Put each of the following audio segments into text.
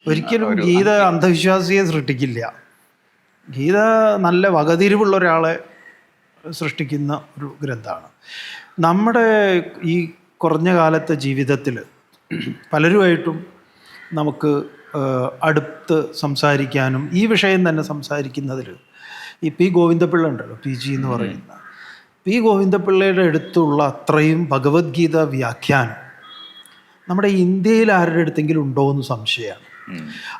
ഒരിക്കലും ഗീത അന്ധവിശ്വാസിയെ സൃഷ്ടിക്കില്ല. ഗീത നല്ല വകതിരിവുള്ള ഒരാളെ സൃഷ്ടിക്കുന്ന ഒരു ഗ്രന്ഥമാണ്. നമ്മുടെ ഈ കുറഞ്ഞ കാലത്തെ ജീവിതത്തിൽ പലരുമായിട്ടും നമുക്ക് അടുത്ത് സംസാരിക്കാനും ഈ വിഷയം തന്നെ സംസാരിക്കുന്നതിൽ ഈ പി ഗോവിന്ദപിള്ള ഉണ്ടല്ലോ, PG എന്ന് പറയുന്ന പി ഗോവിന്ദപിള്ളയുടെ അടുത്തുള്ള അത്രയും ഭഗവത്ഗീത വ്യാഖ്യാനം നമ്മുടെ ഇന്ത്യയിൽ ആരുടെ അടുത്തെങ്കിലും ഉണ്ടോ എന്ന് സംശയമാണ്.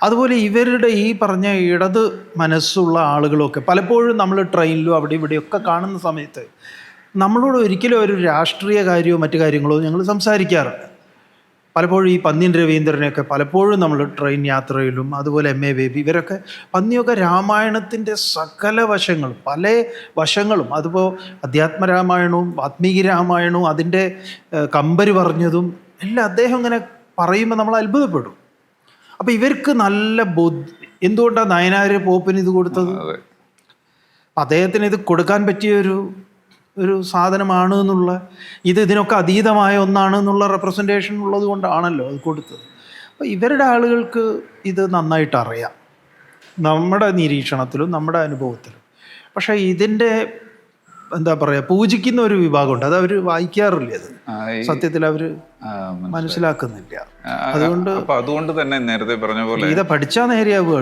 അതുപോലെ ഇവരുടെ ഈ പറഞ്ഞ ഇടത് മനസ്സുള്ള ആളുകളൊക്കെ പലപ്പോഴും നമ്മൾ ട്രെയിനിലും അവിടെ ഇവിടെയൊക്കെ കാണുന്ന സമയത്ത് നമ്മളോട് ഒരിക്കലും ഒരു രാഷ്ട്രീയ കാര്യമോ മറ്റു കാര്യങ്ങളോ ഞങ്ങൾ സംസാരിക്കാറുണ്ട്. പലപ്പോഴും ഈ പന്ന്യൻ രവീന്ദ്രനെയൊക്കെ പലപ്പോഴും നമ്മൾ ട്രെയിൻ യാത്രയിലും, അതുപോലെ MA ബേബി, ഇവരൊക്കെ പന്നിയൊക്കെ രാമായണത്തിൻ്റെ സകല വശങ്ങളും പല വശങ്ങളും, അതിപ്പോൾ അധ്യാത്മരാമായണവും വാത്മീകി രാമായണവും അതിൻ്റെ കമ്പര് പറഞ്ഞതും എല്ലാം അദ്ദേഹം ഇങ്ങനെ പറയുമ്പോൾ നമ്മൾ അത്ഭുതപ്പെടും. അപ്പം ഇവർക്ക് നല്ല എന്തുകൊണ്ടാണ് നയനാര് പോപ്പിന് ഇത് കൊടുത്തത്? അദ്ദേഹത്തിന് ഇത് കൊടുക്കാൻ പറ്റിയ ഒരു സാധനമാണ് എന്നുള്ള, ഇതിനൊക്കെ അതീതമായ ഒന്നാണ് എന്നുള്ള റെപ്രസെൻറ്റേഷൻ ഉള്ളത് കൊണ്ടാണല്ലോ അത് കൊടുത്തത്. അപ്പോൾ ഇവരുടെ ആളുകൾക്ക് ഇത് നന്നായിട്ട് അറിയാം, നമ്മുടെ നിരീക്ഷണത്തിലും നമ്മുടെ അനുഭവത്തിലും. പക്ഷേ ഇതിൻ്റെ എന്താ പറയുക, പൂജിക്കുന്ന ഒരു വിഭാഗമുണ്ട്, അത് അവർ വായിക്കാറില്ല, അത് സത്യത്തിൽ അവർ മനസ്സിലാക്കുന്നില്ല. അതുകൊണ്ട് തന്നെ നേരത്തെ പറഞ്ഞ പോലെ ഇത് പഠിച്ചാൽ നേരെയാവുക.